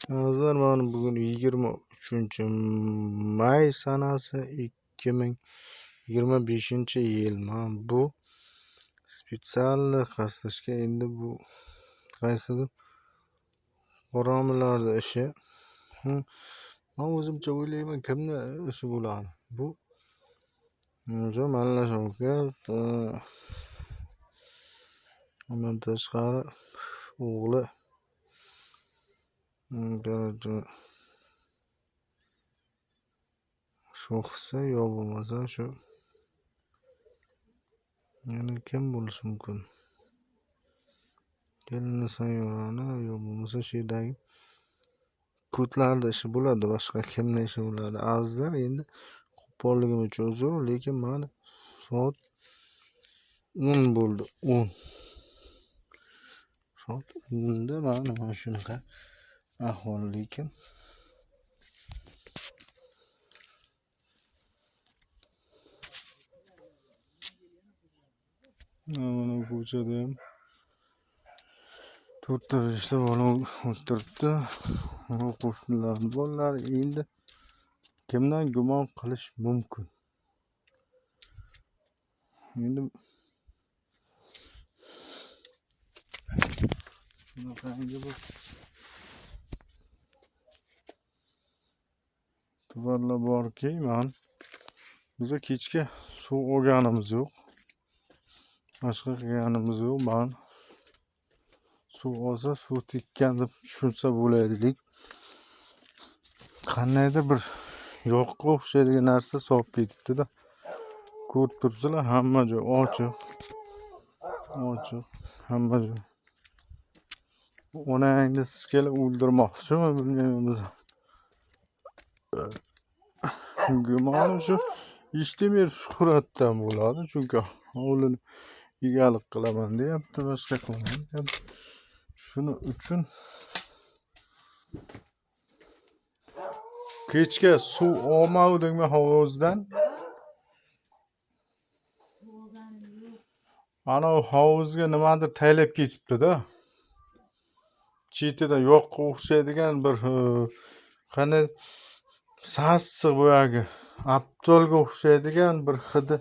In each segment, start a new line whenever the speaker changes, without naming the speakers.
Azizlar, mana bugun 23-may sanasi 2025-yil. Mana bu spetsialniy qaslashga endi bu qaysidir qoramillarning ishi. Men o'zimcha o'ylayman, kimning ishi bo'ladi? Bu Mallashovga undan tashqari o'g'li sho'xsa yo bo'lmasa shu yana kim bo'lishi mumkin? Kelini Sayyorani yo bo'lmasa shu yerdagi ko'tlarning ishi bo'ladi, boshqa kimning ishi bo'ladi? Azizlar, endi qo'polligim uchun uzr, lekin mana soat 10 bo'ldi. 10 soat 10da mana shunaqa ahvol. Lekin mana ko'chada ham 4-5 bola o'tiribdi. Qo'shnilarning bolalari. Endi kimdan gumon qilish mumkin? Endi shunaqangi bir tubarlar borki, biz kechga suv olganimiz yo'q, boshqa qilganimiz yo'q. Men suv olsa suv tekkan deb tushunsa bo'laydi. Qandaydir bir yoqqa o'xshaydigan narsa solib ketibdi-da. Ko'rib turibsizlar, hamma joy ochiq, hamma joy. Onangni siz kelib o'ldirmoqchimi, bilmaymiz. Gumonim shu Ijtimoiy shuhratdan bo'ladi, chunki hovlini egalik qilaman deyapti, boshqa qilaman deyapti. Shuning uchun kechga suv olmadingmi hovuzdan? Ana hovuzga nimadir taylab ketibdi-da. Chetida yoqqa o'xshaydigan bir qanday sassiq bo'yagi aptolga o'xshaydigan bir hidi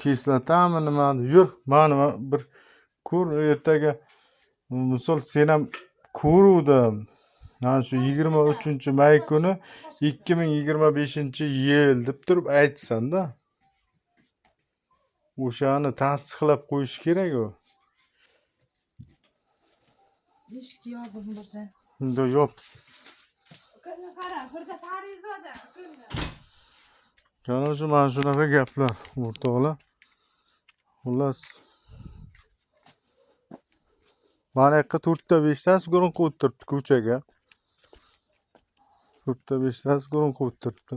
kislotami nimani? Yur, mana bir ko'r, ertaga misol sen ham ko'ruvdim. Mana shu 23-may kuni 2025-yil deb turib aytsan-da. O'shani tasdiqlab qo'yish kerak u. Unda yo'q. Qanaqa mana shunaqa gaplar o'rtoqlar. Xullas, mana yoqqa 4-5tasi guruh o'tiribdi ko'chaga. 4-5tasi guruh o'tiribdi.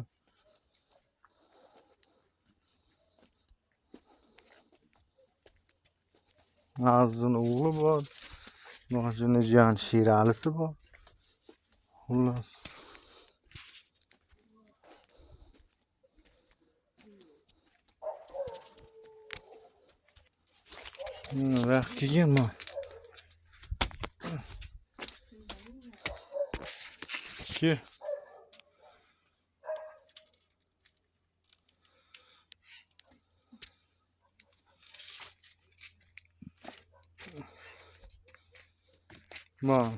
Azizning o'g'li bor, Nojini jiyan Sheralisi bor. Xullas, vaqt kelgan. Ki mana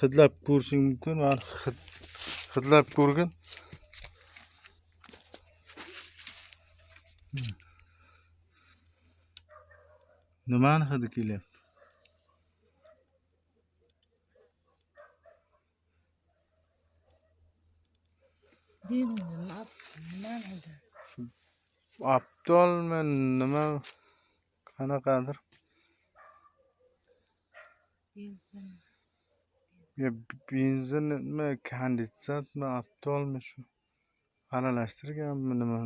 hidlab ko'rishing mumkin. Mana hidlab ko'rgin. Nimani hidi kelyapti? Aptolmi nima qanaqadir? Benzinmi, kondensatmi, aptolmi shu aralashtirganmi nima?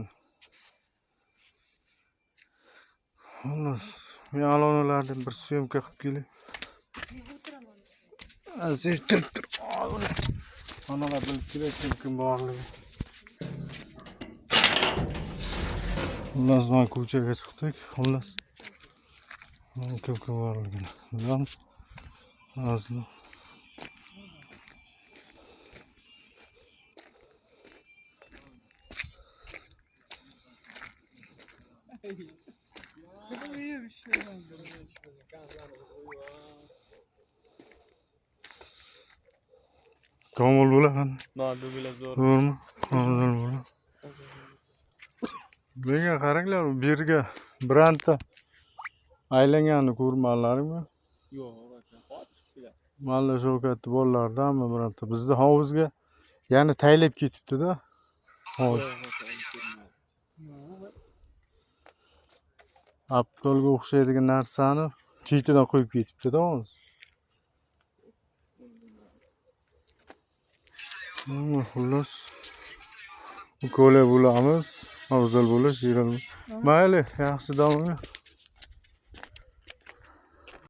Xullas, men alonalardan bir syomka qilib kelay. Aziz tur. Anaqa bilib kerak mumkin borligi. Xullas, men ko'chaga chiqdik. Xullas, kim borligini bilamiz. Azizlar. Komil bo'lagan.
Noldu bile zor.
To'g'rimi? Komil bo'la. Menga qaranglar, bu yerga biranta aylanganini ko'rmanlarmi?
Yo'q, aka. Qochib keladi.
Malla shu katta bolalardanmi biranta bizni hovuzga yana taylab ketibdi-da. Hovuz. Aptolga o'xshaydigan narsani chetidan qo'yib ketibdi-da hovuz. Xullas. Ko'la bo'lamiz, afzal bo'lish, mayli, yaxshi davom et.